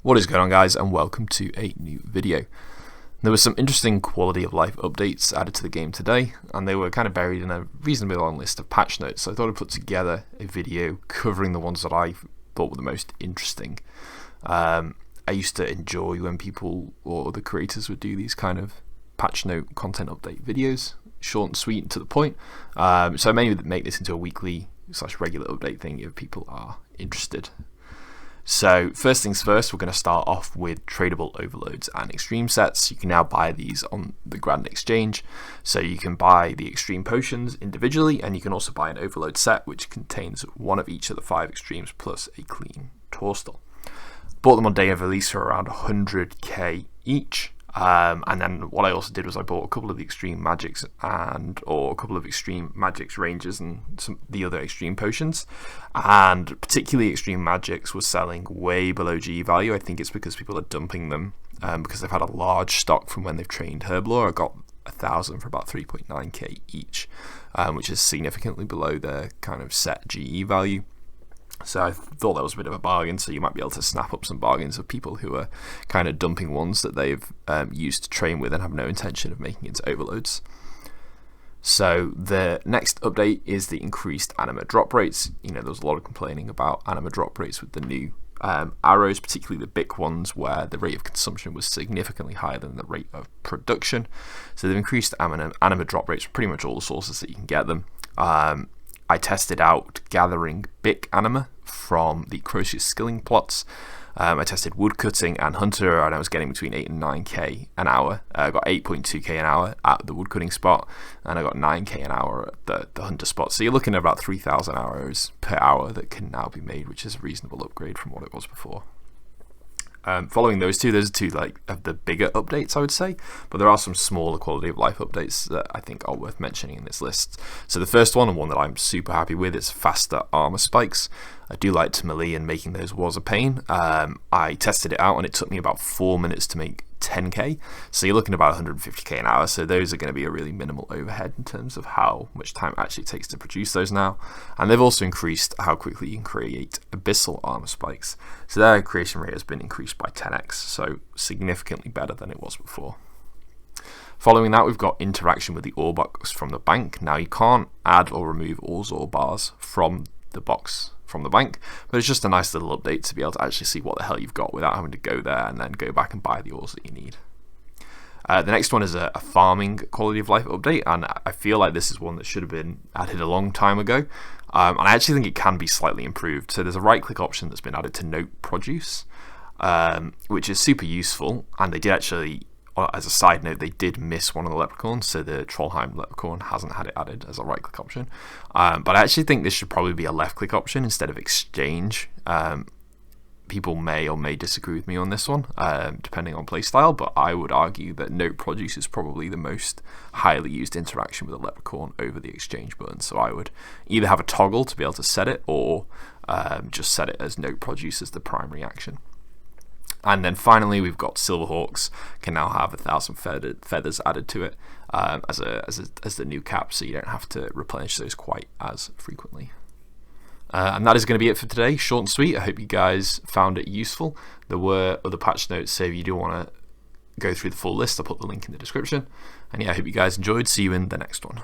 What is going on, guys, and welcome to a new video. There were some interesting quality of life updates added to the game today, and they were kind of buried in a reasonably long list of patch notes, so I thought I'd put together a video covering the ones that I thought were the most interesting. I used to enjoy when people or the creators would do these kind of patch note content update videos, short and sweet and to the point, so I may make this into a weekly / regular update thing if people are interested. So first things first, we're going to start off with tradable overloads and extreme sets. You can now buy these on the Grand Exchange. So you can buy the extreme potions individually, and you can also buy an overload set which contains one of each of the 5 extremes plus a clean torstal. Bought them on day of release for around 100k each. And then what I also did was I bought a couple of the extreme magics or a couple of extreme magics ranges and some the other extreme potions, and particularly extreme magics was selling way below GE value. I think it's because people are dumping them because they've had a large stock from when they've trained Herblore. I got 1,000 for about 3.9k each, which is significantly below their kind of set GE value. So I thought that was a bit of a bargain, so you might be able to snap up some bargains of people who are kind of dumping ones that they've used to train with and have no intention of making into overloads. So the next update is the increased Anima drop rates. There was a lot of complaining about Anima drop rates with the new arrows, particularly the big ones where the rate of consumption was significantly higher than the rate of production. So they've increased Anima drop rates from pretty much all the sources that you can get them. I tested out gathering big anima from the Croesus skilling plots. I tested woodcutting and hunter, and I was getting between 8 and 9k an hour. I got 8.2k an hour at the woodcutting spot, and I got 9k an hour at the hunter spot. So you're looking at about 3,000 arrows per hour that can now be made, which is a reasonable upgrade from what it was before. Following those are two of the bigger updates, I would say, but there are some smaller quality of life updates that I think are worth mentioning in this list. So the first one, and one that I'm super happy with, is faster armor spikes. I do like to melee, and making those was a pain. I tested it out and it took me about 4 minutes to make 10k, so you're looking at about 150k an hour, so those are going to be a really minimal overhead in terms of how much time it actually takes to produce those now. And they've also increased how quickly you can create abyssal armor spikes, so their creation rate has been increased by 10x, so significantly better than it was before. Following that, we've got interaction with the ore box from the bank. Now you can't add or remove ores or bars from the box from the bank, but it's just a nice little update to be able to actually see what the hell you've got without having to go there and then go back and buy the ores that you need. The next one is a farming quality of life update, and I feel like this is one that should have been added a long time ago, and I actually think it can be slightly improved. So there's a right click option that's been added to note produce, which is super useful, and they did actually, as a side note, they did miss one of the leprechauns, so the Trollheim leprechaun hasn't had it added as a right click option. But I actually think this should probably be a left click option instead of exchange. People may or may disagree with me on this one, depending on playstyle, but I would argue that note produce is probably the most highly used interaction with a leprechaun over the exchange button. So I would either have a toggle to be able to set it, or just set it as note produce as the primary action. And then finally, we've got Silverhawks can now have 1,000 feathers added to it as the new cap, so you don't have to replenish those quite as frequently. And that is going to be it for today. Short and sweet. I hope you guys found it useful. There were other patch notes, so if you do want to go through the full list, I'll put the link in the description. And yeah, I hope you guys enjoyed. See you in the next one.